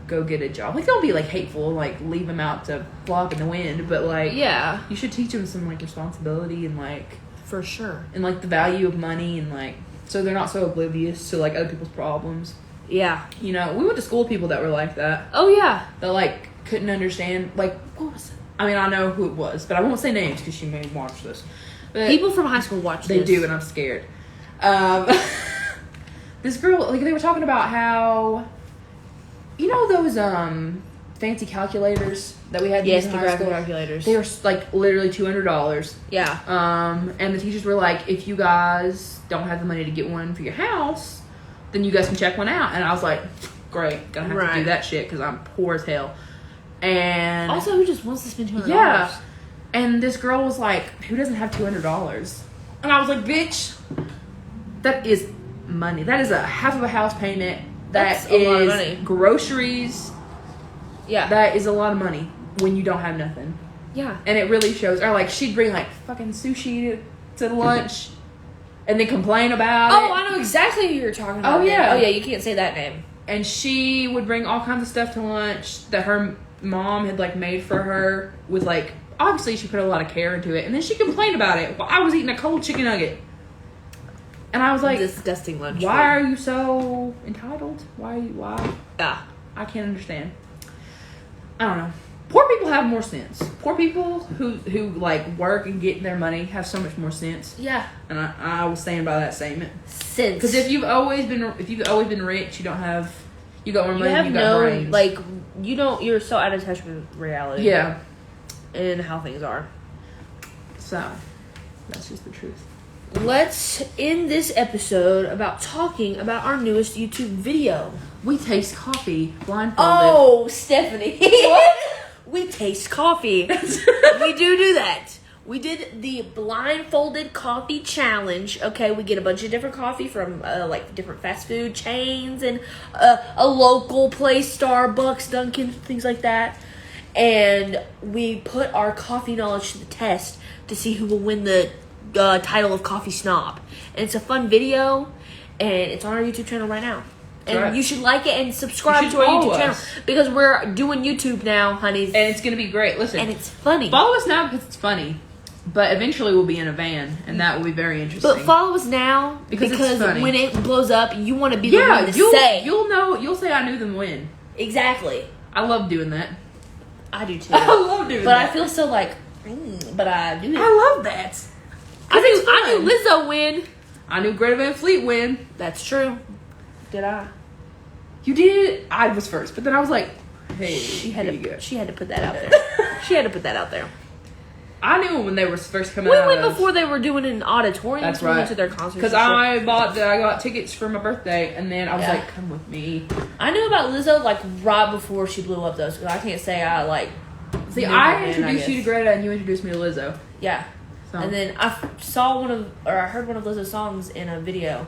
go get a job. Like, don't be, like, hateful, like, leave them out to flop in the wind, but, like, yeah, you should teach them some, like, responsibility and, like, for sure. And, like, the value of money and, like, so they're not so oblivious to, like, other people's problems. Yeah. You know, we went to school with people that were like that. Oh, yeah. That, like, couldn't understand, like, what was it? I mean, I know who it was, but I won't say names because she may watch this. But people from high school watch this. They do, and I'm scared. This girl, like, they were talking about how, you know those, fancy calculators that we had in high the school? calculators. They were, like, literally $200. Yeah. And the teachers were like, if you guys don't have the money to get one for your house, then you guys can check one out. And I was like, great, gonna have to do that shit because I'm poor as hell. And also, who just wants to spend $200? Yeah. And this girl was like, who doesn't have $200? And I was like, bitch, that is money. That is a half of a house payment. That's a lot of money. Groceries. Yeah. That is a lot of money when you don't have nothing. Yeah. And it really shows. Or like, she'd bring like fucking sushi to lunch and then complain about it. Oh, I know exactly who you're talking about. Oh, yeah. Oh, yeah, you can't say that name. And she would bring all kinds of stuff to lunch that her mom had like made for her with like, obviously she put a lot of care into it, and then she complained about it. Well, I was eating a cold chicken nugget, and I was like, disgusting lunch. Why are you so entitled? Why? Yeah, I can't understand. I don't know. Poor people have more sense. Poor people who like work and get their money have so much more sense. Yeah, and I will stand by that statement. Sense. Because if you've always been rich, you don't have. You got more money. You got brains. Like you don't. You're so out of touch with reality. Yeah. And how things are. So, that's just the truth. Let's end this episode about talking about our newest YouTube video. We taste coffee blindfolded. Oh, Stephanie. What? We taste coffee. We do that. We did the blindfolded coffee challenge. Okay, we get a bunch of different coffee from like different fast food chains and a local place, Starbucks, Dunkin', things like that. And we put our coffee knowledge to the test to see who will win the title of Coffee Snob. And it's a fun video, and it's on our YouTube channel right now. And you should like it and subscribe to our YouTube channel because we're doing YouTube now, honeys. And it's going to be great. Listen. And it's funny. Follow us now because it's funny. But eventually we'll be in a van, and that will be very interesting. But follow us now because it's funny. When it blows up, you want to be the one to say. You'll say I knew them when. Exactly. I love doing that. I do too. I love doing but that. I feel so like, but I do it. I love that. I knew Lizzo win. I knew Greta Van Fleet win. That's true. Did I? You did. I was first, but then I was like, hey, she had to put that out there. She had to put that out there. I knew when they were first coming out. We went before they were doing an auditorium. That's right. We went to their concert. Because I got tickets for my birthday, and then I was like, come with me. I knew about Lizzo like right before she blew up though, so I can't say I like. See, I introduced you to Greta, and you introduced me to Lizzo. Yeah. So. And then I I heard one of Lizzo's songs in a video,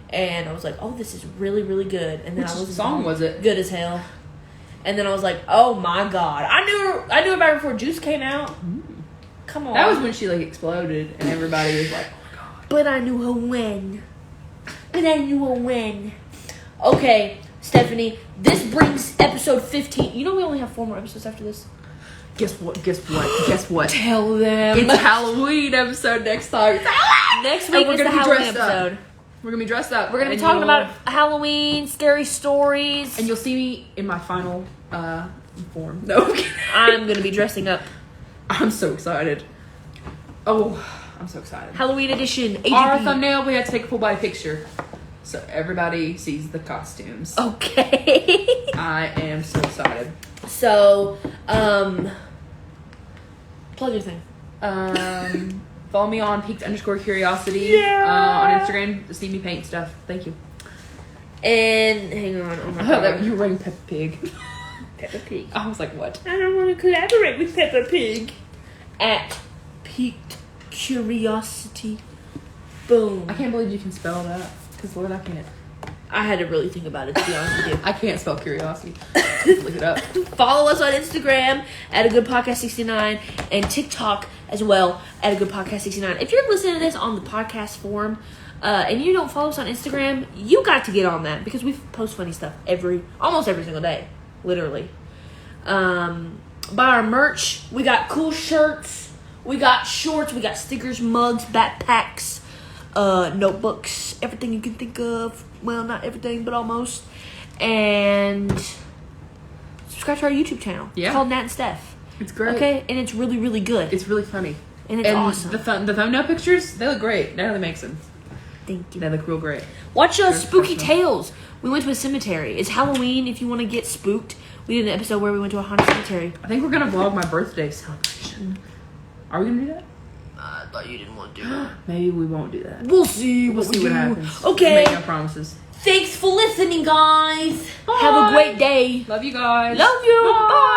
and I was like, oh, this is really, really good. And then Which song was it? Good as hell. And then I was like, oh my god, I knew about her before Juice came out. Mm. Come on. That was when she like exploded, and everybody was like, oh my god. But I knew her when. Okay, Stephanie, this brings episode 15. You know we only have 4 more episodes after this. Guess what? Tell them. It's Halloween episode next time. Next week is the Halloween episode. We're going to be dressed up. We're going to be talking about Halloween, scary stories. And you'll see me in my final form. No. I'm going to be dressing up. I'm so excited. Oh, I'm so excited. Halloween edition. AGP. Our thumbnail, we have to take a full body picture. So everybody sees the costumes. Okay. I am so excited. So, plug your thing. Follow me on peaked_curiosity on Instagram to see me paint stuff. Thank you. And hang on. Oh my I thought god. that you were wearing Peppa Pig. Peppa Pig. I was like, what? I don't want to collaborate with Peppa Pig. At Peaked Curiosity. Boom. I can't believe you can spell that. Because Lord, I can't. I had to really think about it, to be honest with you. I can't spell curiosity. Look it up. Follow us on Instagram at A Good Podcast 69 and TikTok as well at A Good Podcast 69. If you're listening to this on the podcast form and you don't follow us on Instagram, you got to get on that because we post funny stuff almost every single day, literally. Buy our merch. We got cool shirts. We got shorts. We got stickers, mugs, backpacks. notebooks, everything you can think of. Well, not everything, but almost. And subscribe to our YouTube channel. Yeah. It's called Nat and Steph. It's great. Okay, and it's really, really good. It's really funny. And it's awesome. The thumbnail pictures, they look great. That really makes sense. Thank you. They look real great. Watch Spooky Tales. We went to a cemetery. It's Halloween if you want to get spooked. We did an episode where we went to a haunted cemetery. I think we're going to vlog my birthday celebration. Are we going to do that? I thought you didn't want to do that. Maybe we won't do that. We'll see. We'll see what happens. Okay. We'll make no promises. Thanks for listening, guys. Bye. Have a great day. Love you guys. Love you. Bye.